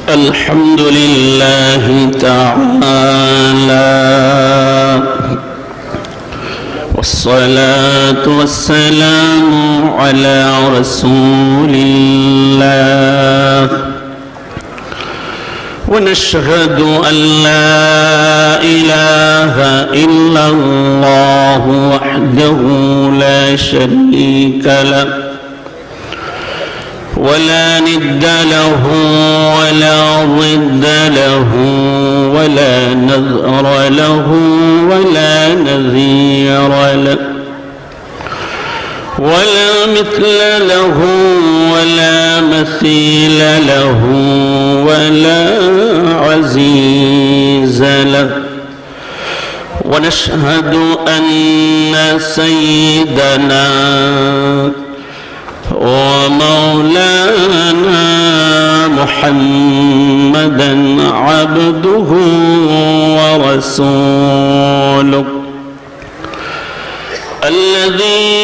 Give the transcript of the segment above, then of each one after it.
الحمد لله تعالى والصلاة والسلام على رسول الله ونشهد أن لا إله إلا الله وحده لا شريك له ولا ند له ولا ضد له ولا نظر له ولا نظير له ولا مثل له ولا مثيل له ولا عزيز له ونشهد أن سيدنا ومولانا محمدا عبده ورسوله الذي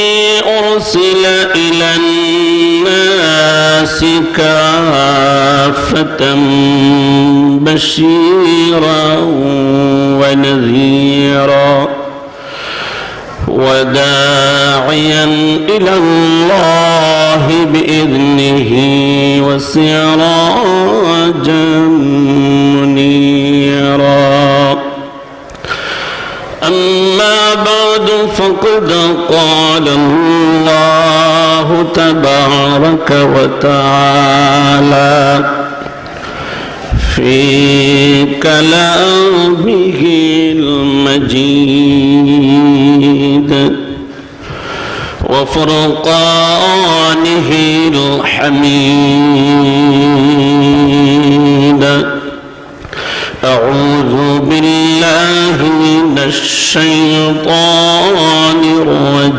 أرسل إلى الناس كافة بشيرا ونذيرا وداعيا إلى الله بإذنه وسراجا منيرا أما بعد فقد قال الله تبارك وتعالى في كلامه المجيد وفرقانه الحميد أعوذ بالله من الشيطان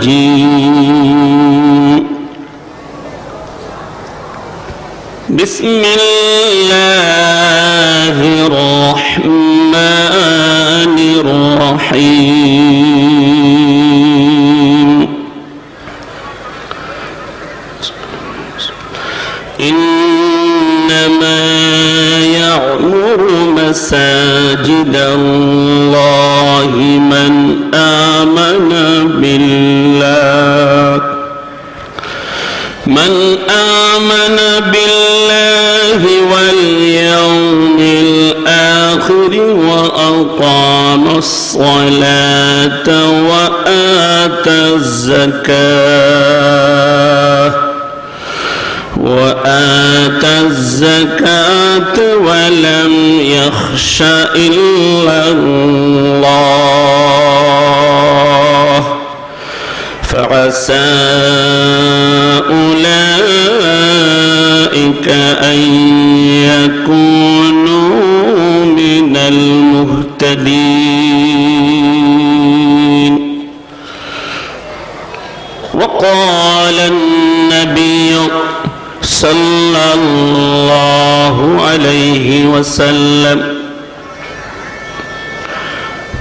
الرجيم بسم الله الرحمن الرحيم إنما يعمر مساجد الله من آمن بالله واليوم الآخر وأقام الصلاة وآتى الزكاة ولم يخش إلا الله فعسى أولئك أن يكونوا من المهتدين. وقال النبي صلى الله عليه وسلم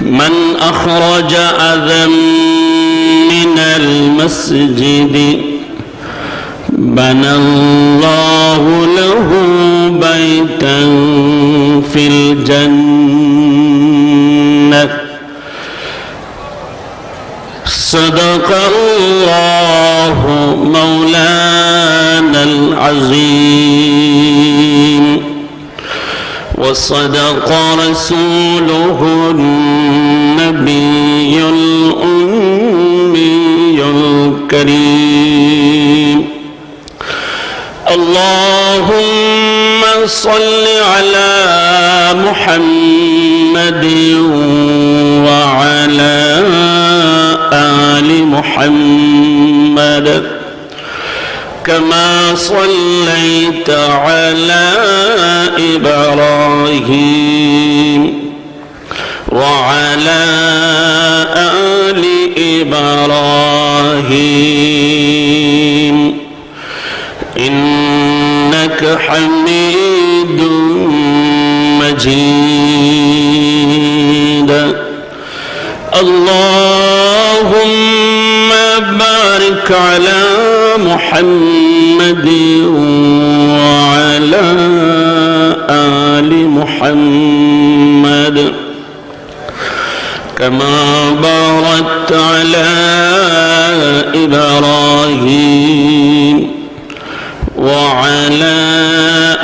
من أخرج أذى من المسجد بنى الله له بيتا في الجنة صدق الله مولانا العظيم وصدق رسوله النبي الأمي الكريم. اللهم صل على محمد وعلى آل محمد كما صليت على إبراهيم وعلى آل إبراهيم إنك حميد مجيد. اللهم بارك على محمد وعلى محمد كما باركت على إبراهيم وعلى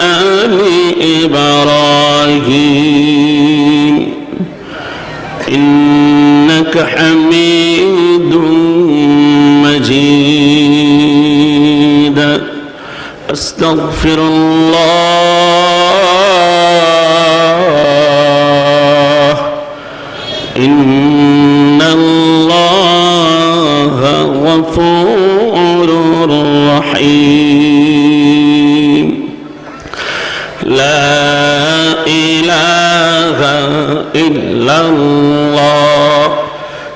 آل إبراهيم إنك حميد مجيد أستغفر الله إن الله غفور رحيم لا إله إلا الله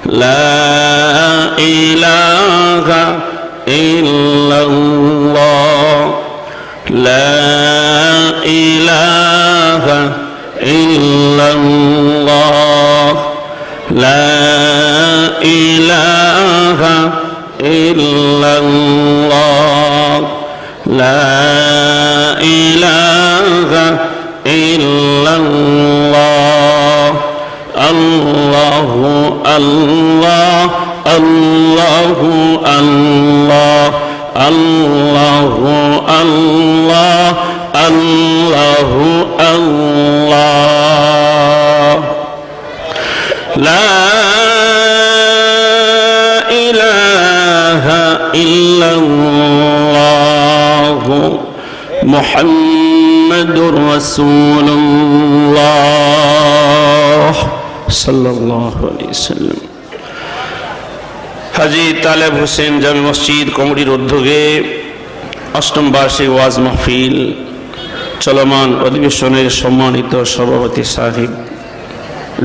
لا إله إلا الله لا إله إلا الله لا إله إلا الله لا إله إلا الله الله الله الله الله الله الله الله الله لا إله إلا الله محمد رسول الله صلى الله عليه وسلم হাজী তালেব হোসেন জামে মসজিদ কমিটির উদ্যোগে অষ্টম বার্ষিক ওয়াজ মাহফিল চলমান অধিবেশনের সম্মানিত সভাপতি সাহেব,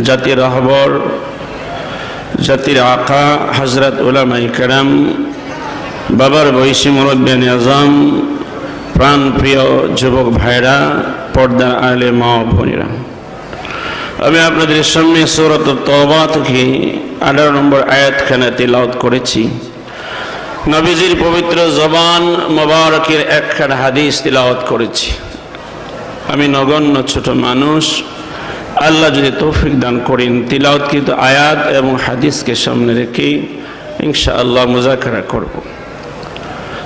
জাতির রাহবর, জাতির আকা হযরত উলামায়ে কেরাম, বাবার বয়সী মুরব্বিয়ান আযম, প্রাণ প্রিয় যুবক ভাইরা, পর্দার আলে মা বোনেরা, আমি আপনাদের সামনে সূরাত তওবা থেকে 18 নম্বর আয়াতখানা তিলাওয়াত করেছি। নবীজির পবিত্র জবান মোবারকের একখানা হাদিস তিলাওয়াত করেছি। আমি নগণ্য ছোট মানুষ, আল্লাহ যদি তৌফিক দান করেন তিলাওয়াতকৃত আয়াত এবং হাদিসকে সামনে রেখে ইনশাআল্লাহ মুযাকারা করব।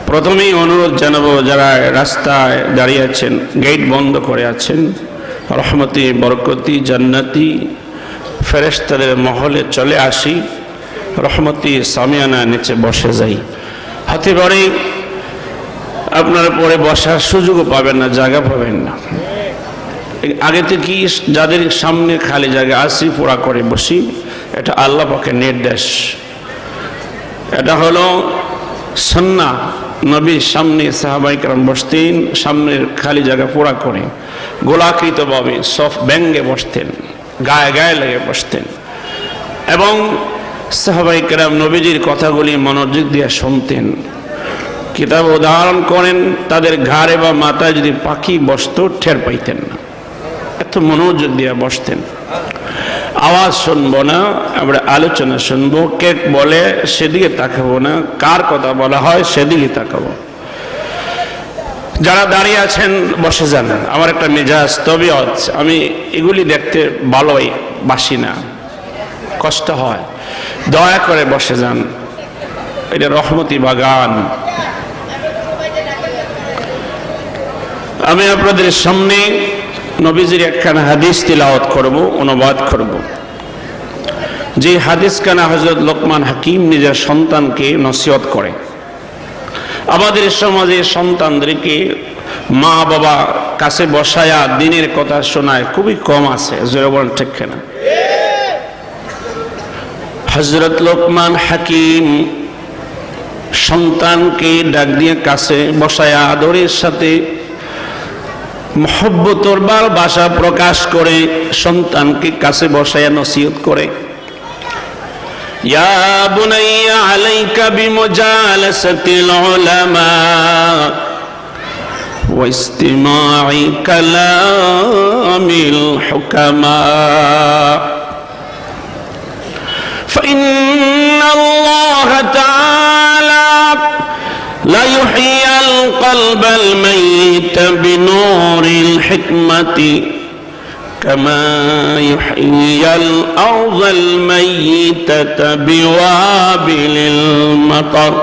প্রথমেই অনুরোধ জানাবো, যারা রাস্তায় দাঁড়িয়ে আছেন, গেট বন্ধ করে আছেন, রহমতি বরকতি জান্নাতি ফেরেশতাদের মহলে চলে আসি, রহমতি সামিয়ানা নিচে বসে যাই। হতে পারে আপনারা পরে বসার সুযোগও পাবেন না, জায়গা পাবেন না। আগে থেকে যাদের সামনে খালি জায়গা আসি পুরা করে বসি, এটা আল্লাহ পাকের নির্দেশ। এটা হলো সুন্নাহ। নবীর সামনে সাহাবায়ে কেরাম বসতেন, সামনের খালি জায়গা পুরা করে গোলাকৃতভাবে সফ ব্যঙ্গে বসতেন, গায়ে গায়ে লেগে বসতেন এবং সাহাবায়ে কেরাম নবীজির কথাগুলি মনোযোগ দিয়ে শুনতেন। কিতাব উদাহরণ করেন, তাদের ঘাড়ে বা মাথায় যদি পাখি বসতো টের পাইতেন না, এত মনোযোগ দিয়ে বসতেন। আওয়াজ শুনবো না, আমরা আলোচনা শুনবো, কে বলে সেদিকে তাকাবো না, কার কথা বলা হয় সেদিকে তাকাবো। যারা দাঁড়িয়ে আছেন বসে যান। আমার একটা মেজাজ তবিয়ত, আমি এগুলি দেখতে ভালোই বাসি না, কষ্ট হয়, দয়া করে বসে যান। এটা রহমতি বাগান। আমি আপনাদের সামনে নবীজির একখানা হাদিস তিলাওয়াত করব, অনুবাদ করব। যে হাদিস খানা হযরত লোকমান হাকিম নিজের সন্তানকে নসিহত করে। আমাদের সমাজে সন্তানদেরকে মা বাবা কাছে বসায়া দিনের কথা শোনায় খুবই কম আছে, জোরে বলেন ঠিক কিনা? হযরত লোকমান হাকিম সন্তানকে ডাক দিয়ে কাছে বসায়া আদরের সাথে মহব্বতর ভাষা প্রকাশ করে সন্তানকে কাছে বসায়া নসিহত করে। ইয়া বুনাইয়া আলাইকা বিমুজালাসাতিল উলামা ওয়া ইসতিমা'i কালামিল হুকামা ফাইন্নাল্লাহা তাআলা لا يحيي القلب الميت بنور الحكمة كما يحيي الأرض الميتة بوابل المطر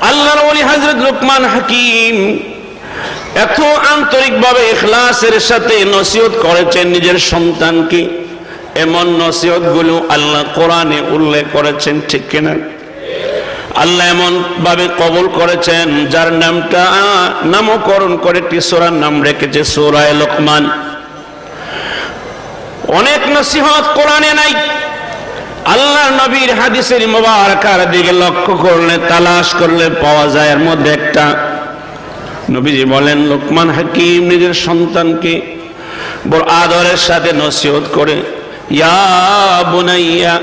আল্লাহর ওলি হযরত লুকমান হাকিম এত আন্তরিকভাবে ইখলাসের সাথে নসিহত করেছেন নিজের সন্তানকে। এমন নসিহতগুলো আল্লাহ কোরআনে উল্লেখ করেছেন, ঠিক কিনা? আল্লাহ এমন ভাবে কবুল করেছেন যার নামকরণ করে একটি সূরার নাম রেখেছে সূরা লুকমান। অনেক নসিহত কোরআনে নাই, আল্লাহর নবীর হাদিসের মুবারাকার দিকে লক্ষ্য করলে তালাশ করলে পাওয়া যায়। এর মধ্যে একটা নবীজি বলেন লুকমান হাকিম নিজের সন্তানকে বড় আদরের সাথে নসিহত করে, ইয়া বুনাইয়া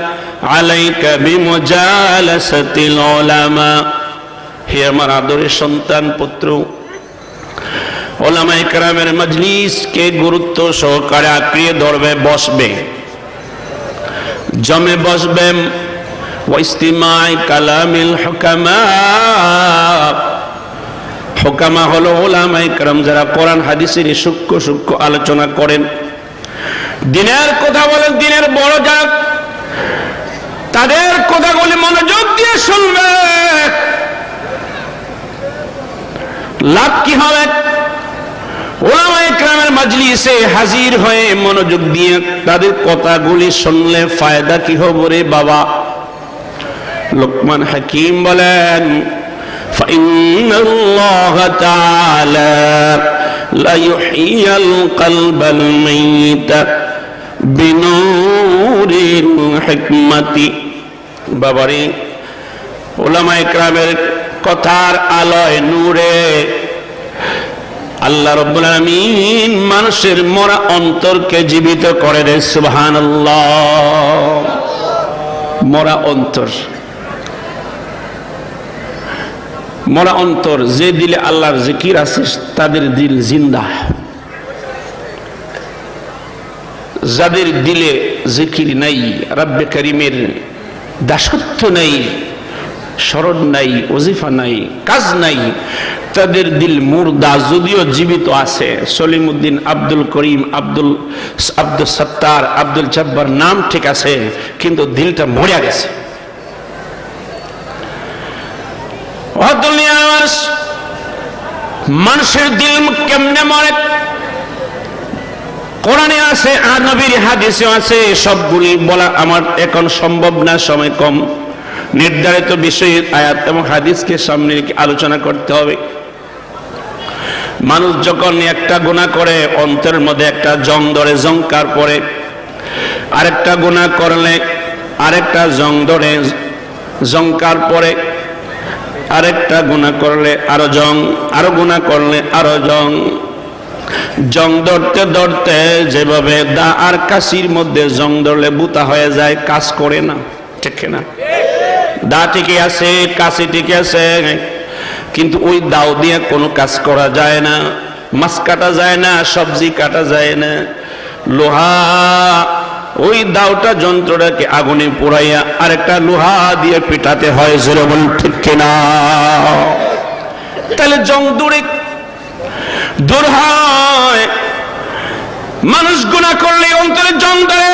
আলাইকা বিমুজালাসাতিল উলামা, হে আমার আদরের সন্তান পুত্র, উলামায়ে কেরামের মজলিসকে গুরুত্ব সহকারে আঁকড়িয়ে ধরবে, বসবে, জমে বসবে। ওয়াইস্তিমাই কালামিল হুকামা, হুকামা হলো উলামায়ে কেরাম যারা কোরআন হাদিসের সূক্ষ্ম সূক্ষ্ম আলোচনা করেন, দিনের কথা বলেন, দিনের বড় যাক, তাদের কথাগুলি মনোযোগ দিয়ে শুনবে। লাভ কি হবে? উলামায়ে কেরামের মজলিসে হাজির হয়ে মনোযোগ দিয়ে তাদের কথাগুলি শুনলে ফায়দা কি হবে রে বাবা? লুকমান হাকিম বলেন, ফাইন্নাল্লাহা তাআলা লা ইউহিয়াল কলবাল মাইতা বিনূরিল হিকমাতি। বাবারে, উলামায়ে কেরামের কথার আলোয় নূরে আল্লাহ রাব্বুল আলামিন মানুষের মরা অন্তরকে জীবিত করে দেয়। সুবহানাল্লাহ। মরা অন্তর, মরা অন্তর, যে দিলে আল্লাহর জিকির আছে তাদের দিল জিন্দা। যাদের দিলে জিকির নাই, রব্বে করিমের দাসত্ব নাই, স্মরণ নাই, ওজিফা নাই, কাজ নাই, তাদের দিল মুর্দা। যদিও জীবিত আছে, সলিমউদ্দিন, আব্দুল করিম, আব্দুল সত্তার, আব্দুল জব্বার নাম ঠিক আছে, কিন্তু দিলটা মরে গেছে। মানুষের দিল কেমনে মরে? কোরআনে আছে আর নবীর হাদিসে আছে, সবগুলি বলা আমার এখন সম্ভব না, সময় কম। নির্ধারিত বিষয়ের আয়াত এবং হাদিসকে সামনে রেখে আলোচনা করতে হবে। মানুষ যখন একটা গুনাহ করে অন্তরের মধ্যে একটা জং ধরে, জংকার পরে, আরেকটা গুনাহ করলে আরেকটা জং ধরে, জংকার পরে, আরেকটা গুনাহ করলে আরো জং, আরো গুনাহ করলে আরো জং। জং ধরতে ধরতে যেভাবে দা আর কাশির মধ্যে জং ধরলে বুতা হয়ে যায়, কাজ করে না, ঠিক না? দা টিকে আছে, কাশি টিকে আছে, কিন্তু ওই দাও দিয়ে কোনো কাজ করা যায় না, মাছ কাটা যায় না, সবজি কাটা যায় না। লোহা, ওই দাওটা যন্ত্রটাকে আগুনে পোড়াইয়া আরেকটা লোহা দিয়ে পিটাতে হয়, জোরে বল ঠিক কিনা? তাহলে জং দূর হয়। মানুষ গুনাহ করলে অন্তরে জং ধরে,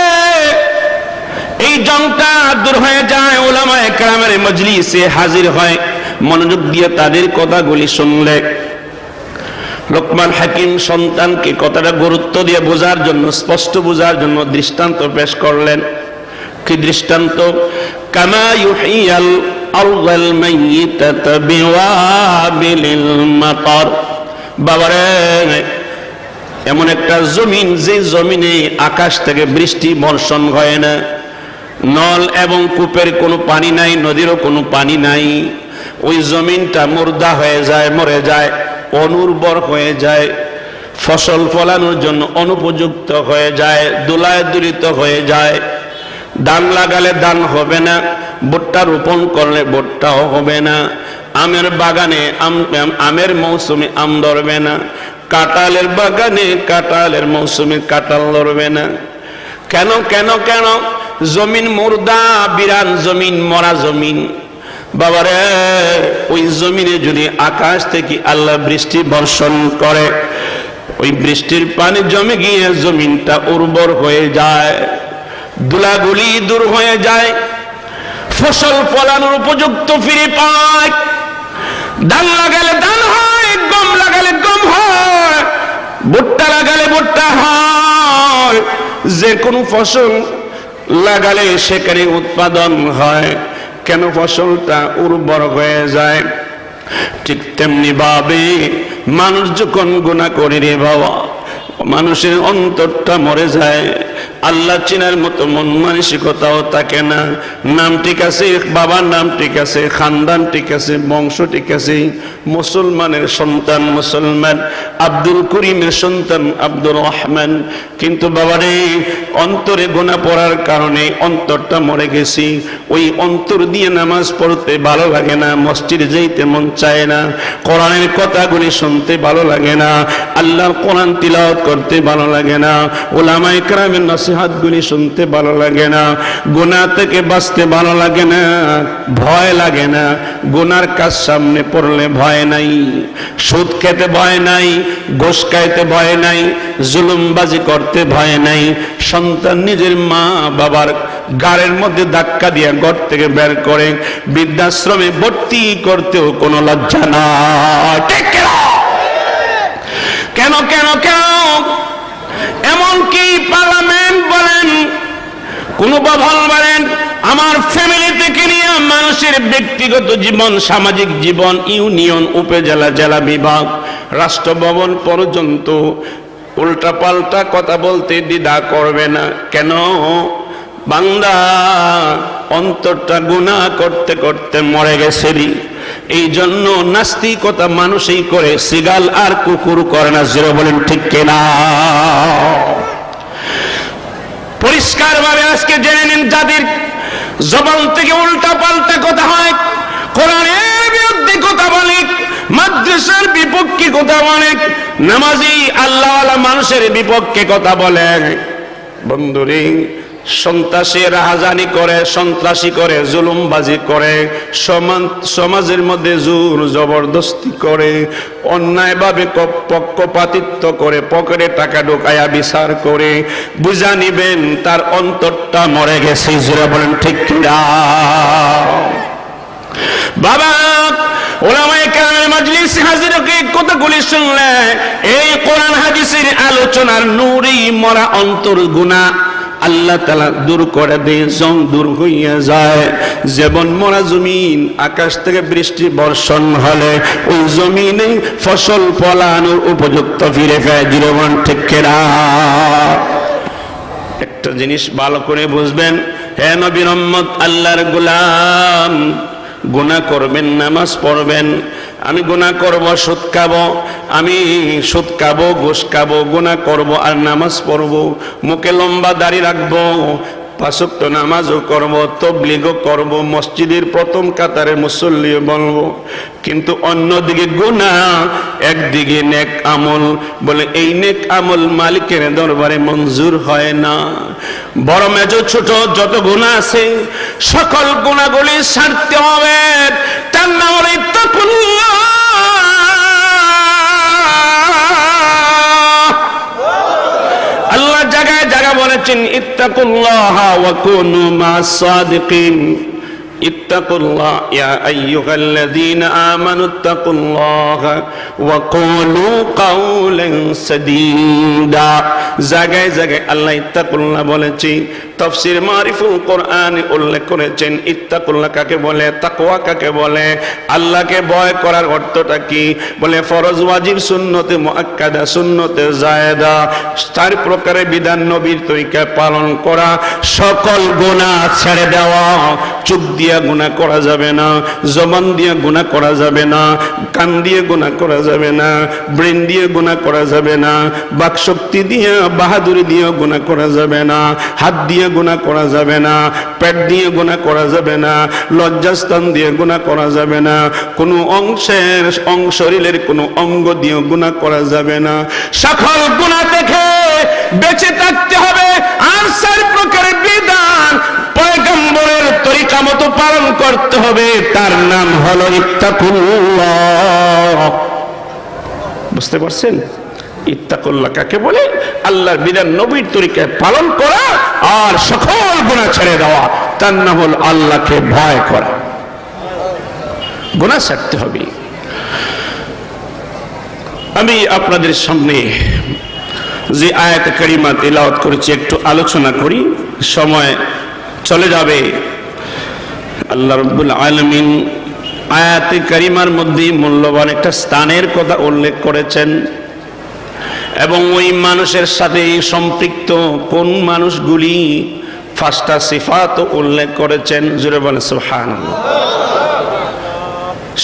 এই জংটা দূর হয়ে যায়। উলামায়ে কেরামের মজলিসে হাজির হয়, মনোযোগ দিয়ে তাদের কথাগুলি শুনলে। লুকমান হাকিম সন্তানকে কথাটা গুরুত্ব দিয়ে বোঝার জন্য, স্পষ্ট বোঝার জন্য দৃষ্টান্ত পেশ করলেন। কি দৃষ্টান্ত? কামা ইউহিয়াল আরদাল মাইয়িতাতা বিওয়াবিলিল মাতার। বাবারে, এমন একটা জমিন, যে জমিনে আকাশ থেকে বৃষ্টি বর্ষণ হয় না, নল এবং কূপের কোনো পানি নাই, নদীরও কোনো পানি নাই, ওই জমিনটা মুর্দা হয়ে যায়, মরে যায়, অনুর্বর হয়ে যায়, ফসল ফলানোর জন্য অনুপযুক্ত হয়ে যায়, দোলায় দূলিত হয়ে যায়। ধান লাগালে ধান হবে না, ভুট্টা রোপণ করলে ভুট্টাও হবে না, আমের বাগানে আমের মৌসুমে আম ধরবে না, কাঁঠালের বাগানে কাঁঠালের মৌসুমে কাঁঠাল ধরবে না। কেন কেন কেন? জমিন মুর্দা, বিরান জমিন, মরা জমিন। বাবারে, ওই জমিনে যদি আকাশ থেকে আল্লাহ বৃষ্টি বর্ষণ করে, ওই বৃষ্টির পানি জমে গিয়ে জমিনটা উর্বর হয়ে যায়, ধুলাগুলি দূর হয়ে যায়, ফসল ফলানোর উপযুক্ত ফিরে পায়। ধান লাগালে ধান হয়, গম লাগালে গম হয়, ভুট্টা লাগালে ভুট্টা হয়। যে কোনো ফসল লাগালে সেখানে উৎপাদন হয়। কেন? ফসলটা উর্বর হয়ে যায়। ঠিক তেমনি ভাবে মানুষ যখন গুনাহ করে রে বাবা, মানুষের অন্তরটা মরে যায়, আল্লাহ চিনার মতো মন মানসিকতাও থাকে না। নাম ঠিক আছে, বাবার নাম ঠিক আছে, খানদান ঠিক আছে, বংশ ঠিক আছে, মুসলমানের সন্তান মুসলমান, আব্দুল করিমের সন্তান আব্দুর রহমান, কিন্তু বাবারে অন্তরে গুনাহ পড়ার কারণে অন্তরটা মরে গেছি। ওই অন্তর দিয়ে নামাজ পড়তে ভালো লাগে না, মসজিদে যেতে মন চায় না, কোরআনের কথাগুলি শুনতে ভালো লাগে না, আল্লাহর কোরআন তিলাওয়াত করতে ভালো লাগে না, উলামায়ে কেরামের নসিহতগুলি শুনতে ভালো লাগে না, গুনাহ থেকে বাঁচতে ভালো লাগে না, ভয় লাগে না। গুনার কাজ সামনে পড়লে ভয় নাই, সুদ খেতে ভয় নাই, ঘুষ খাইতে ভয় নাই, জুলুমবাজি করতে ভয় নাই। সন্তান নিজের মা বাবার গাড়ের মধ্যে ধাক্কা দিয়ে ঘর থেকে বের করে বৃদ্ধাশ্রমে ভর্তি করতেও কোনো লজ্জা নাই। কেন কেন কেন? এমনকি পার্লামেন্ট বলেন, কোন ভবন বলেন, আমার ফ্যামিলি থেকে নিয়ে মানুষের ব্যক্তিগত জীবন, সামাজিক জীবন, ইউনিয়ন, উপজেলা, জেলা বিভাগ, রাষ্ট্র ভবন পর্যন্ত উল্টা পাল্টা কথা বলতে দ্বিধা করবে না। কেন? বান্দা অন্তরটা গুনাহ করতে করতে মরে গেছে। এই জন্য নাস্তিকতা মানুষই করে, সিগাল আর কুকুর করে না। জোরে বলেন ঠিক কিনা? পরিষ্কার ভাবে আজকে জেনে নিন, যাদের জবান থেকে উল্টা পাল্টা কথা হয়, কোরআনের বিরুদ্ধে কথা বলে, মাদ্রাসার বিপক্ষে কথা বলে, নামাজি আল্লাহওয়ালা মানুষের বিপক্ষে কথা বলে, বন্ধুরে সন্ত্রাসী রাহাজানি করে, সন্ত্রাসী করে, জুলুমবাজি করে, সমাজের মধ্যে জোর জবরদস্তি করে, অন্যায়ভাবে পক্ষপাতিত্ব করে, পকেটে টাকা ঢোকায়া বিচার করে, বুঝা নিবেন তার অন্তরটা মরে গেছে। জোরে বলেন ঠিক কিনা? বাবা ওলামায়ে কেরামের মাজলিসে হাজির হয়ে কথাগুলি শুনলে এই কোরআন হাদিসের আলোচনার নূরেই মরা অন্তর গুনাহ আল্লাহ তাআলা দূর করে দেয়, জং দূর হইয়া যায়। যেমন মরা জমিন, আকাশ থেকে বৃষ্টি বর্ষণ হলে ওই জমিনে ফসল ফলানোর উপযুক্ত ফিরে পায়। জীবন ঠিক কিনা? একটা জিনিস ভালো করে বুঝবেন, হে নবীর উম্মত, আল্লাহর গোলাম, গুনাহ করবেন, নামাজ পড়বেন। আমি গুনাহ করব, সুদ খাবো, আমি সুদ খাবো, ঘুষ খাবো, গুনাহ করব আর নামাজ পড়বো, মুখে লম্বা দাড়ি রাখবো, 5 ওয়াক্ত নামাজও করব, তাবলীগও করব, মসজিদের প্রথম কাতারে মুসল্লিও বলবো, কিন্তু অন্যদিকে গুনাহ, একদিকে নেক আমল। বলে এই নেক আমল মালিকের দরবারে মঞ্জুর হয় না। বড় মেজো ছোট যত গুনাহ আছে সকল গুনাহগুলি ছাড়তে হবে। তার নাম হলো ইত্তাকুল্লাহ। আল্লাহ জায়গায় জায়গা বলেছেন ইত্তাকুল্লাহ ওয়া কুনু মা'আস সাদিকিন। ইত্তাকুল্লাহ ইয়া আইয়ুহাল্লাযীনা আমানু ইত্তাকুল্লাহ ওয়া কুলু কাওলান সাদীদা। জায়গায় জায়গায় আল্লাহ ইত্তাকুল্লাহ বলেছে। তাফসীর মারিফুল কোরআনে উল্লেখ করেছেন ইত্তাকুল্লাহ কাকে বলে, তাকওয়া কাকে বলে, আল্লাহকে ভয় করার অর্থটা কি। বলে ফরজ, ওয়াজিব, সুন্নতে মুআক্কাদা, সুন্নতে জায়েদা, 4 প্রকারের বিধান নবীর তরিকায় পালন করা, সকল গুনাহ ছেড়ে দেওয়া। চোখ দিয়ে গুনাহ করা যাবে না, জবান দিয়ে গুনাহ করা যাবে না, কান দিয়ে গুনাহ করা যাবে না, ব্রেন দিয়ে গুনাহ করা যাবে না, বাকশক্তি দিয়ে, বাহাদুরি দিয়ে গুনাহ করা যাবে না, হাত দিয়ে গুনাহ করা যাবে না, পেট দিয়ে গুনাহ করা যাবে না, লজ্জাস্থান দিয়ে গুনাহ করা যাবে না, কোনো শরীরের কোনো অঙ্গ দিয়ে গুনাহ করা যাবে না। সকল গুনাহ থেকে বেঁচে থাকতে হবে। আর 4 প্রকারের বিধান পয়গম্বরের তরিকা মতো পালন করতে হবে। তার নাম হলো ইত্তাকুল্লাহ। বুঝতে পারছেন? ইত্তাকুল্লাহ কাকে বলে? আল্লাহর বিধান নবীর তরিকায় পালন করা আর সকল গুনাহ ছেড়ে দেওয়া, তার নাম হল আল্লাহকে ভয় করা। গুনাহ ছাড়তে হবে। আমি আপনাদের সামনে যে আয়াত কারিমা তিলাওয়াত করেছি একটু আলোচনা করি, সময় চলে যাবে। আল্লাহ রাব্বুল আলামিন আয়াতে কারিমার মধ্যে মূল্যবান একটা স্থানের কথা উল্লেখ করেছেন এবং ওই মানুষের সাথে সম্পৃক্ত কোন মানুষগুলি 5টা সিফাত উল্লেখ করেছেন। জোরে বলেন সুবহানাল্লাহ।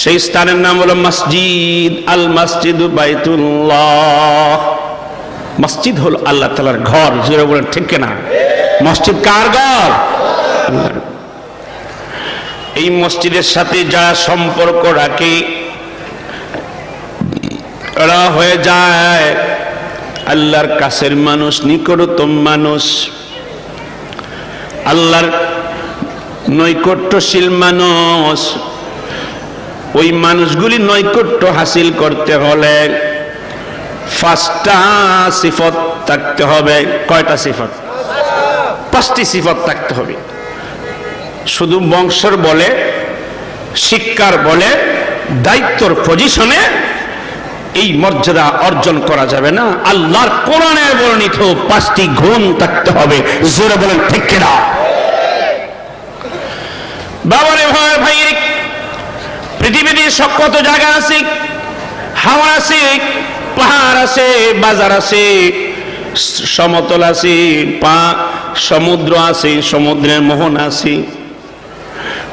সেই স্থানের নাম হলো মসজিদ। আল মসজিদু বাইতুল্লাহ। মসজিদ হলো আল্লাহ তাআলার ঘর। জোরে বলেন ঠিক কিনা? মসজিদ কার ঘর? আল্লাহর। এই মসজিদের সাথে যা সম্পর্ক রাখে এরা হয়ে যায় আল্লাহর কাছের মানুষ, নিকটতম মানুষ, আল্লাহর নৈকট্যশীল মানুষ। ওই মানুষগুলি নৈকট্য হাসিল করতে হলে 5টা সিফত থাকতে হবে। কয়টা সিফত? 5টি সিফত থাকতে হবে। শুধু বংশের বলে, শিক্ষার বলে, দায়িত্বর পজিশনে এই মর্যাদা অর্জন করা যাবে না। আল্লাহর কোরআনে বর্ণিত 5টি গুণ থাকতে হবে। জোরে বলেন ঠিক কিনা? বাবারে ভাই ভাই, পৃথিবীতে কত জায়গা আছে, হাওয়া আছে, পাহাড় আছে, বাজার আছে, সমতল আছে, সমুদ্র আছে, সমুদ্রের মোহন আছে,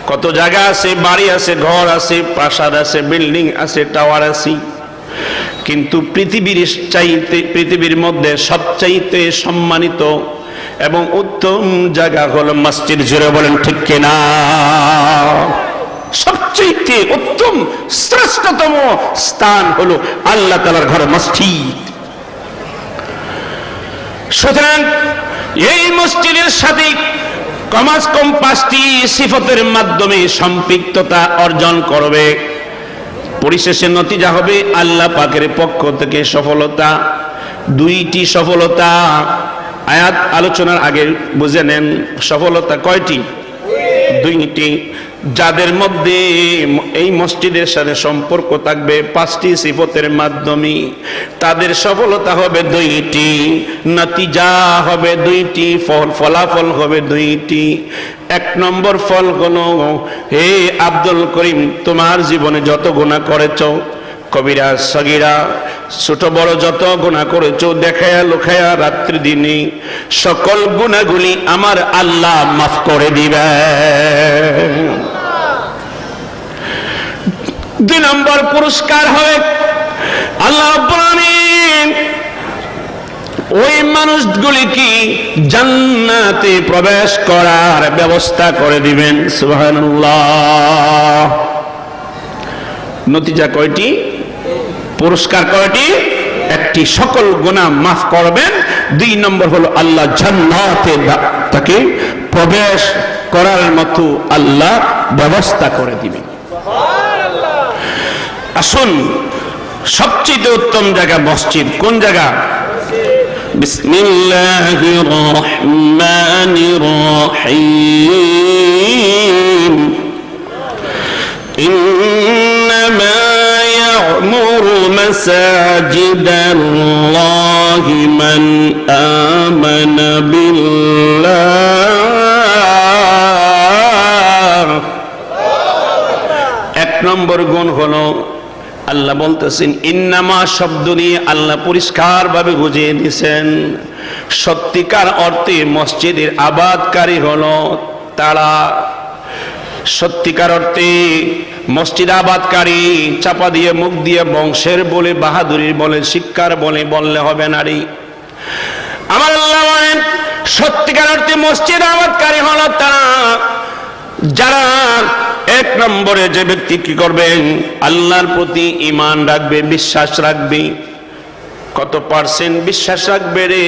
কত জায়গা আছে, বাড়ি আছে, ঘর আছে, প্রাসাদ আছে, বিল্ডিং আছে, টাওয়ার আছে। কিন্তু পৃথিবীর মধ্যে সবচাইতে সম্মানিত এবং উত্তম জায়গা হলো মসজিদ। জোরে বলেন ঠিক কিনা? সবচাইতে উত্তম শ্রেষ্ঠতম স্থান হলো আল্লাহ তাআলার ঘর মসজিদ। সুতরাং এই মসজিদের সাথে কমাস কম 5টি সিফতের মাধ্যমে সম্পৃক্ততা অর্জন করবে। পরিশেষে নতিজা হবে আল্লাহ পাকের পক্ষ থেকে সফলতা। 2টি সফলতা আয়াত আলোচনার আগে বুঝে নেন। সফলতা কয়টি? 2টি। যাদের মধ্যে এই মসজিদের সাথে সম্পর্ক থাকবে 5টি সিফতের মাধ্যমে, তাদের সফলতা হবে 2টি, নতিজা হবে 2টি, ফলাফল হবে 2টি। 1 নম্বর ফল হলো, হে আব্দুল করিম, তোমার জীবনে যত গুনাহ করেছো, কবিরা সগীরা, ছোট বড় যত গুনাহ করেছো, দেখায়া লুকায়া রাত্রি দিনে, সকল গুনাহগুলি আমার আল্লাহ মাফ করে দিবে। 2 নম্বর পুরস্কার হবে আল্লাহ রাব্বুল আলামিন ওই মানুষগুলিকে জান্নাতে প্রবেশ করার ব্যবস্থা করে দিবেন। সুবহানাল্লাহ। নতিজা কয়টি? পুরস্কার কয়টি? 1টি, সকল গুনাহ মাফ করবেন। 2 নম্বর হলো আল্লাহ জান্নাতে তাকে প্রবেশ করার মতো আল্লাহ ব্যবস্থা করে দিবেন। আসুন, সবচেয়ে উত্তম জায়গা মসজিদ। কোন জায়গা? বিসমিল্লাহির রহমানির রহিম। ইন্নামা ইয়া'মুরু মাসাজিদাল্লাহি মান আমানা বিল্লাহ। 1 নম্বর গুণ হলো আল্লাহ বলতেছেন, ইন্নামা শব্দ নিয়ে আল্লাহ পরিষ্কার ভাবে বুঝিয়ে দিয়েছেন, সত্যিকার অর্থে মসজিদের আবাদকারী হলো তারা। সত্যিকার অর্থে মসজিদ আবাদকারী চাপা দিয়ে মুখ দিয়ে বংশের বলে, বাহাদুরির বলে, শিক্ষার বলে বললে হবে না রে। আমার আল্লাহ বলেন সত্যিকার অর্থে মসজিদ আবাদকারী হলো তারা যারা 1 নম্বরে যে ব্যক্তি কি করবেন? আল্লাহর প্রতি ঈমান রাখবে, বিশ্বাস রাখবে। কত পার্সেন্ট বিশ্বাস রাখবে রে?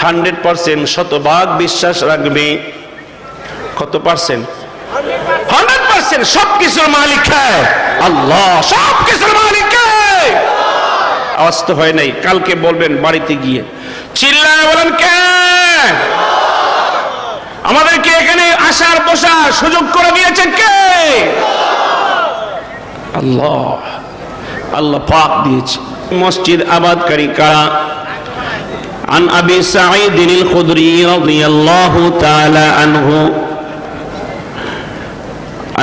100%, 100% বিশ্বাস রাখবে। কত পার্সেন্ট? 100%। সবকিছুর মালিক কে? আল্লাহ। সবকিছুর মালিক কে? আওয়াজ তো হয় নাই, কালকে বলবেন বাড়িতে গিয়ে, চিল্লায় বলেন কে? আমাদেরকে এখানে আসার বসার সুযোগ করে দিয়েছে কে? আল্লাহ। আল্লাহ পাক দিয়েছে। মসজিদ আবাদকারী কারা? عن أبي سعيد الخدري رضي الله تعالى عنه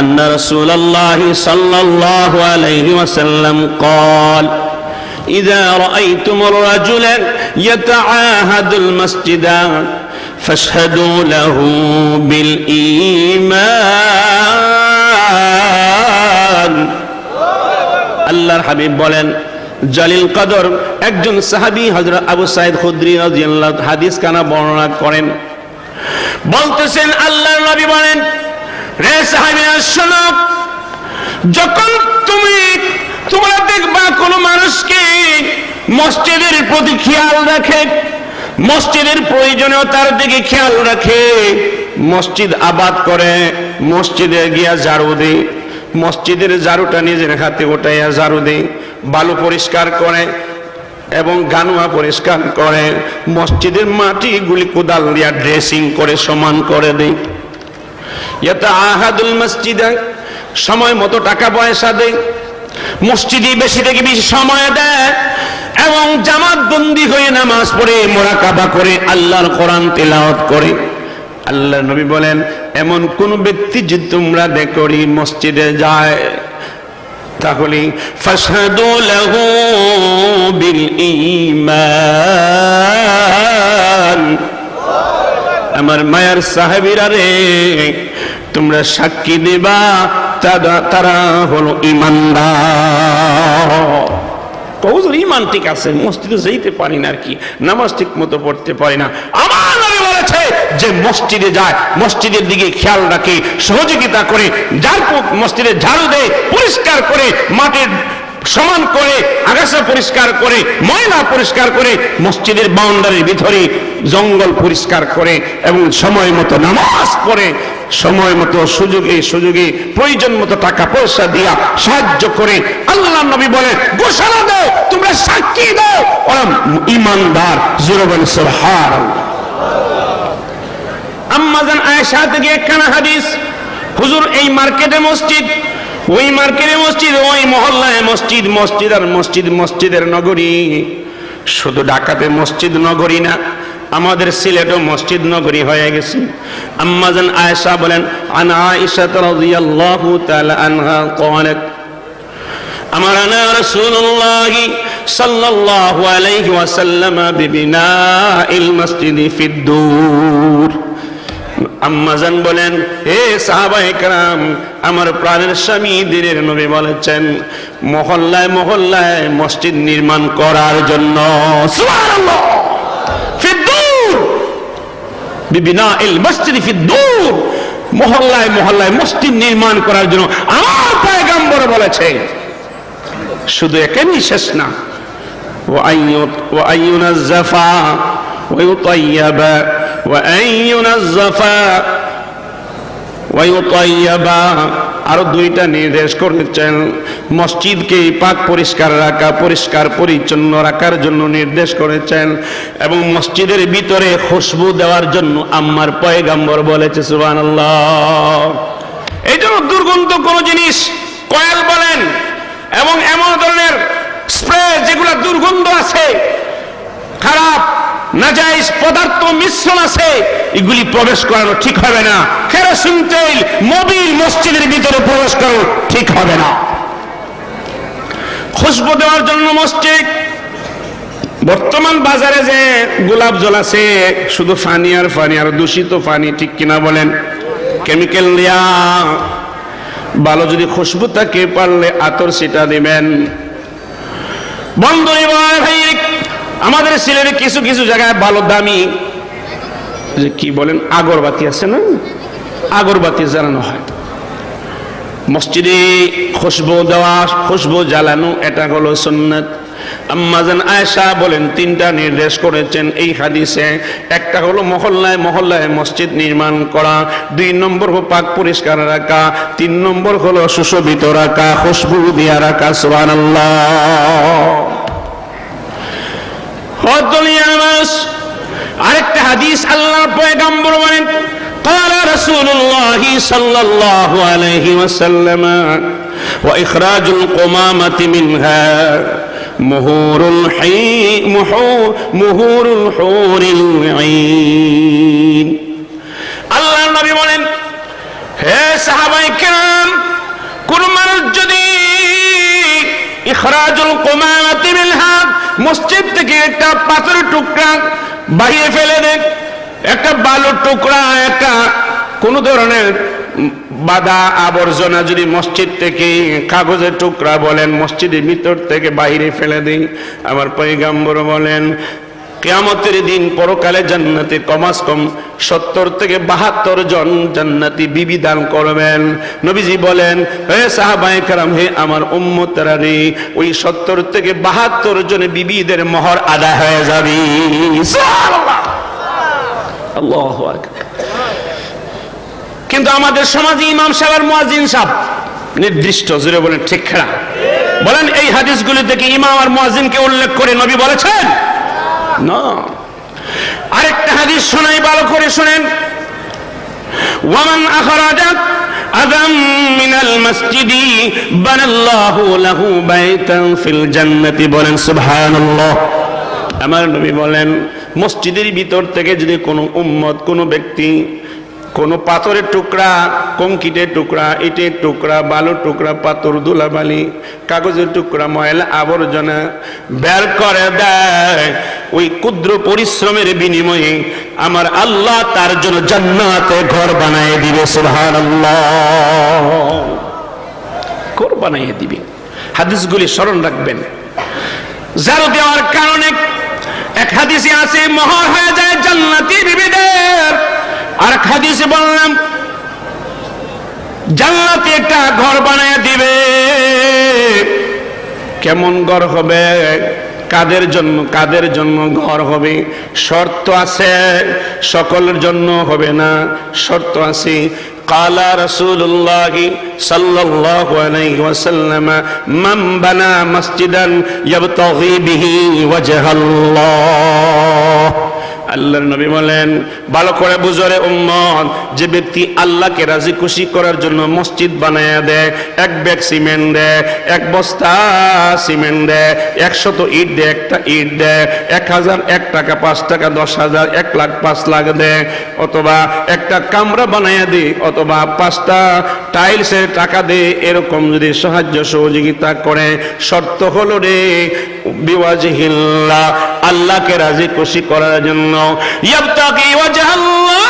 أن رسول الله صلى الله عليه وسلم قال إذا رأيتم الرجل يتعاهد المسجد فاشهدوا له بالإيمان আল্লাহর হাবিব বলেন, জালিল কদর একজন সাহাবী হযরত আবু সাঈদ খুদরি রাদিয়াল্লাহু হাদিস কানা বর্ণনা করেন, বলতেছেন আল্লাহর নবী বলেন, রে সাহাবীরা শোনো, যখন তোমরা দেখবা কোন মানুষকে মসজিদের প্রতি খেয়াল রাখে, মসজিদের প্রয়োজনীয়তার দিকে খেয়াল রাখে, মসজিদ আবাদ করে, মসজিদে গিয়া ঝাড়ু দেয়, মসজিদের ঝাড়ুটা নিজের হাতে উঠাইয়া ঝাড়ু দেয়, বালু পরিষ্কার করে এবং গানুয়া পরিষ্কার করে, মসজিদের মাটিগুলি কোদাল দিয়া ড্রেসিং করে সমান করে দেয়, ইয়াতাআহাদুল মসজিদ সময় মতো টাকা পয়সা দেয়, মসজিদে বেশি থেকে বেশি সময় দেয় এবং জামাত বন্দি হয়ে নামাজ পড়ে মুরাকাবা করে আল্লাহর কোরআন তেলাওয়াত করে। আল্লাহর নবী বলেন, এমন কোন ব্যক্তি যদি তোমরা দেখরি মসজিদে যায়, তাহলে ফাশহাদু লাহু বিল ঈমান, আমার মায়ের সাহাবীরা রে, তোমরা সাক্ষী দিবা তারা হলো ঈমানদার। হুজুর ঈমান ঠিক আছে, মসজিদে যেতে পারি না আর কি, নামাজ ঠিক মতো পড়তে পারি না। আমার নবী বলেছে যে মসজিদে যায়, মসজিদের দিকে খেয়াল রাখে, সহযোগিতা করে, যার মসজিদে ঝাড়ু দেয়, পরিষ্কার করে, মাটির সমান করে, আগাছা পরিষ্কার করে, ময়লা পরিষ্কার করে, মসজিদের বাউন্ডারির ভিতরে জঙ্গল পরিষ্কার করে এবং সময় মতো নামাজ পড়ে, সময় মতো সুযোগে সুযোগে প্রয়োজন মতো টাকা পয়সা দিয়া সাহায্য করে। আল্লাহ নবী বলে, ঘোষণা দাও, তোমরা সাক্ষী দাও, ওরা ঈমানদার। জোরে বলেন সুবহানাল্লাহ। আম্মা জান আয়েশা থেকে একখানা হাদিস, হুজুর এই মার্কেটে মসজিদ, ওই মার্কেটে মসজিদ, ওই মহল্লায় মসজিদ, মসজিদ আর মসজিদ, মসজিদের নগরী। শুধু ঢাকাতে মসজিদ নগরী না, আমাদের সিলেটও মসজিদ নগরী হয়ে গেছে। আম্মা জান আয়েশা বলেন, আন আয়েশা রাদিয়াল্লাহু তাআলা আনহা ক্বালাত আমারানা রাসূলুল্লাহ সাল্লাল্লাহু আলাইহি ওয়াসাল্লাম বিবিনাইল মসজিদি ফিদ-দূর। আম্মা জান বলেন, হে সাহাবায়ে কেরাম, আমার প্রাণের স্বামী দিনের নবী বলেছেন, মহল্লায় মহল্লায় মসজিদ নির্মাণ করার জন্য। সুবহানাল্লাহ। ফিদ-দূর, বিবিনাইল মসজিদি ফিদ-দূর, মহল্লায় মহল্লায় মসজিদ নির্মাণ করার জন্য আমার পয়গম্বর বলেছে। শুধু এখানেই শেষ না, ওয়া আইয়ুনাজ্জাফা ওয়া ইউতায়্যাবা ওয়া আইয়ুনাজ্জাফা ওয়া ইউতায়্যাবা, আরো দুইটা নির্দেশ করেছেন, মসজিদকে পাক পরিষ্কার রাখা, পরিষ্কার পরিচ্ছন্ন রাখার জন্য নির্দেশ করেছেন এবং মসজিদের ভিতরে খুশবু দেওয়ার জন্য আম্মার পয়গম্বর বলেছে। সুবহানাল্লাহ। এই জন্য দুর্গন্ধ কোন জিনিস, কয়েল বলেন এবং এমন ধরনের স্প্রে যেগুলো দুর্গন্ধ আছে, খারাপ নাজায়েজ পদার্থ মিশ্রণ আছে, এগুলি প্রবেশ করানো ঠিক হবে না। কেরোসিন তেল মোবিল মসজিদের ভিতরে প্রবেশ করানো ঠিক হবে না। খুশবু দেওয়ার জন্য মসজিদ, বর্তমান বাজারে যে গোলাপ জল আছে, শুধু পানি আর পানি আর দূষিত পানি, ঠিক কিনা বলেন? কেমিক্যাল দেয়া। ভালো যদি খুশবু থাকে পারলে আতর ছিটা দিবেন। বন্ধু ভাই, আমাদের সিলেটে কিছু কিছু জায়গায় ভালো দামি যে কি বলেন আগরবাতি আছে না, আগরবাতি জ্বালানো হয় মসজিদে। খুশবু দেওয়া, খুশবু জ্বালানো, এটা হলো সুন্নাত। আম্মা জান আয়েশা বলেন, তিনটা নির্দেশ করেছেন এই হাদিসে। একটা হলো মহল্লায় মহল্লায় মসজিদ নির্মাণ করা, 2 নম্বর হলো পাক পরিষ্কার রাখা, 3 নম্বর হলো সুশোভিত রাখা, খুশবু দিয়া রাখা। সুবহানাল্লাহ। ও দুনিয়ার মানুষ, আরেকটা হাদিস আল্লাহর পয়গম্বর বলেন, قال رسول الله صلى الله عليه وسلم وإخراج القمامة منها مهور الحور العين। আল্লাহর নবী বলেন, হে সাহাবায়ে কেরাম, কোন মানুষ যদি ইখরাজুল কুমামাতি মিনহা, মসজিদ থেকে একটা পাথরের টুকরা বাইরে ফেলে দেয়, একটা বালুর টুকরা, একটা কোন ধরনের বাধা আবর্জনা যদি মসজিদ থেকে, কাগজের টুকরা বলেন, মসজিদের ভিতর থেকে বাইরে ফেলে দেই, আমার পয়গম্বর বলেন কিয়ামতের দিন পরকালে জান্নাতে কমাস কম 70 থেকে 72 জন জান্নাতি বিবি দান করবেন। নবীজি বলেন, হে সাহাবায়ে কেরাম, হে আমার উম্মতরা রে, ওই 70 থেকে 72 জন বিবিদের মোহর আদায় হয়ে যাবে। সুবহানাল্লাহ, আল্লাহু আকবার। কিন্তু আমাদের সমাজে ইমাম সাহেব আর মুয়াজ্জিন সাহেব নির্দিষ্ট, জোরে বলেন ঠিক না? বলেন এই হাদিসগুলি থেকে ইমাম আর মুয়াজ্জিনকে উল্লেখ করে নবী বলেছেন না। আরেকটা হাদিস শোনাই, ভালো করে শুনেন। ওয়ামান আখরাজা আযাম মিনাল মসজিদি বানাল্লাহু লাহু বাইতান ফিল জান্নাতি। বলেন সুবহানাল্লাহ। আমার নবী বলেন, মসজিদের ভিতর থেকে যদি কোনো উম্মত, কোনো ব্যক্তি কোনো পাথরের টুকরা, কংক্রিটের টুকরা, ইটের টুকরা, বালুর টুকরা, পাথর, ধুলাবালি, কাগজের টুকরা, ময়লা আবর্জনা বের করে দেয়, ওই ক্ষুদ্র পরিশ্রমের বিনিময়ে আমার আল্লাহ তার জন্য জান্নাতে ঘর বানিয়ে দিবে। সুবহানাল্লাহ, ঘর বানিয়ে দিবে। হাদিসগুলি স্মরণ রাখবেন। ঝাড়ু দেওয়ার কারণে এক হাদিসে আছে মোহর হয়ে যায় জান্নাতি বিবিদের। আর হাদিসে বললাম জান্নাতে একটা ঘর বানায় দিবে। কেমন ঘর হবে, কাদের জন্য, কাদের জন্য ঘর হবে? শর্ত আছে, সকলের জন্য হবে না, শর্ত আছে। قال رسول الله صلى الله عليه وسلم من بنى مسجدا يبتغي به وجه الله। আল্লাহর নবী বলেন, ভালো করে বুঝরে উম্মত, যে ব্যক্তি আল্লাহকে রাজি খুশি করার জন্য মসজিদ বানায়া দেয়, এক ব্যাগ সিমেন্ট দেয়, এক বস্তা সিমেন্ট দেয়, 100 ইট দেয়, একটা ইট দেয়, 1000 1 টাকা 5 টাকা 10,000 1 লাখ 5 লাখ দেয়, অথবা একটা কামরা বানায়া দেয়, অথবা 5টা টাইলসের টাকা দেয়, এরকম যদি সাহায্য সহযোগিতা করে, শর্ত হলো রে বিওয়াজহিল্লাহ, আল্লাহকে রাজি খুশি করার জন্য, ইয়াবতাগি ওয়াজহাল্লাহ,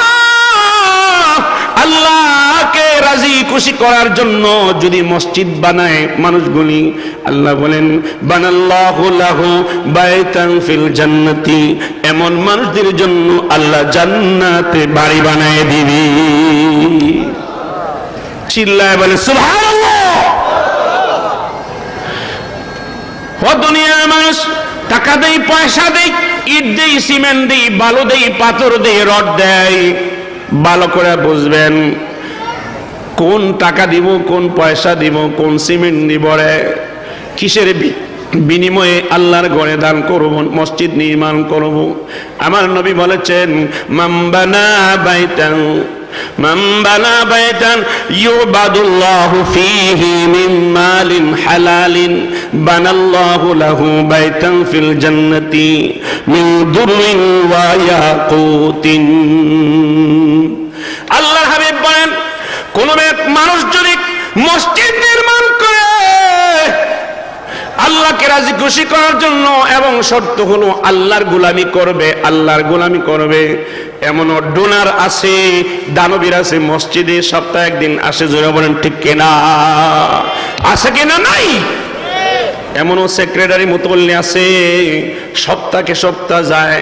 আল্লাহকে রাজি খুশি করার জন্য যদি মসজিদ বানায় মানুষগুলি, আল্লাহ বলেন বানাল্লাহু লাহু বাইতান ফিল জান্নাতি, এমন মানুষদের জন্য আল্লাহ জান্নাতে বাড়ি বানায় দিবে। চিল্লায় বলে সুবহানাল্লাহ। ও দুনিয়ার মানুষ, টাকা দেই, পয়সা দেই, ইট দেই, সিমেন্ট দেই, বালু দেই, পাথর দেই, রড দেয়, ভালো করে বুঝবেন কোন টাকা দিব, কোন পয়সা দিব, কোন সিমেন্ট দিব রে, কিসের বিনিময়ে আল্লাহর ঘরে দান করব, মসজিদ নির্মাণ করব। আমার নবী বলেছেন, মামবানা বাইতান من بنى بيتا يعبد الله فيه من مال حلال بنى الله له بيتا في الجنة من در وياقوت। আল্লাহর হাবিব বলেন, কোন মানুষ যদি মসজিদ নির্মাণ করে আল্লাহকে রাজি খুশি করার জন্য, এবং শর্ত হলো আল্লাহর গোলামি করবে, আল্লাহর গোলামি করবে, এমন ডোনার আছে, দানবীর আছে, মসজিদে সপ্তাহে একদিন আসে, জোরে বলেন ঠিক কিনা? আছে কিনা? নাই। এমনও সেক্রেটারি মুতওয়াল্লি আছে, সপ্তাহে সপ্তাহ যায়,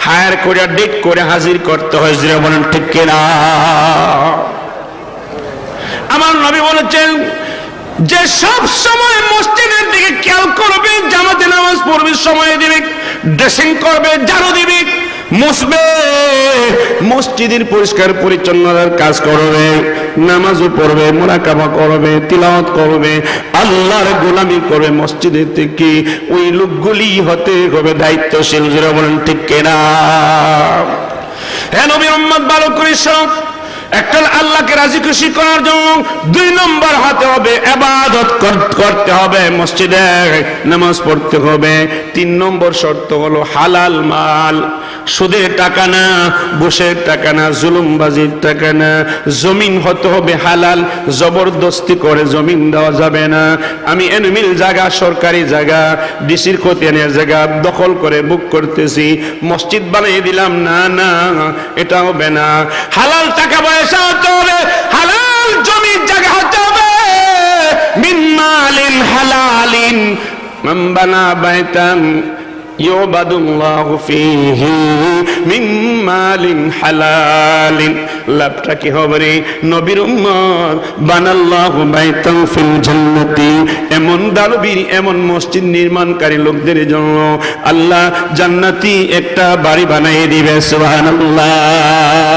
হায়ার করে ডেট করে হাজির করতে হয়, জোরে বলেন ঠিক কিনা? আমার নবী বলেছেন, যে সব সময় মসজিদের দিকে খেয়াল করবে, জামাতে নামাজ পড়বে, সময় দিবে, ড্রেসিং করবে, ঝাড়ু দিবে, মুসবে, মসজিদের পরিষ্কার পরিচ্ছন্নতার কাজ করবে, নামাজও পড়বে, মুরাকাবা করবে, তিলাওয়াত করবে, আল্লাহর গোলামি করবে মসজিদে থেকে। ওই লোকগুলি হতে হবে দায়িত্বশীল। যারা বলেন ঠিক কিনা? হে নবীর উম্মত, ভালো করে শোনো, একটা আল্লাহকে রাজি খুশি করার জন্য 2 নম্বর হতে হবে ইবাদত করতে হবে, মসজিদে নামাজ পড়তে হবে। 3 নম্বর শর্ত হলো হালাল মাল, সুদের টাকা না, ঘুষের টাকা না, জুলুমবাজির টাকা না। জমিন হতে হবে হালাল, জবরদস্তি করে জমিন দেওয়া যাবে না। আমি এনমিল জায়গা, সরকারি জায়গা, ডিসির খতিয়ানের জায়গা দখল করে বুক করতেছি, মসজিদ বানিয়ে দিলাম, না না, এটা হবে না। হালাল টাকা পয়সা হতে হবে, হালাল জমির জায়গা হতে হবে। মিন মালিন হালালিন মান বানা বাইতান ইউবাদুল্লাহু ফীহি মিন মালিন হালালিন। লাভটা কি হবে রে নবীর উম্মত? বানাল্লাহু বাইতান ফিল জান্নাতি, এমন দানবীর, এমন মসজিদ নির্মাণকারী লোকদের জন্য আল্লাহ জান্নাতি একটা বাড়ি বানিয়ে দিবে। সুবহানাল্লাহ।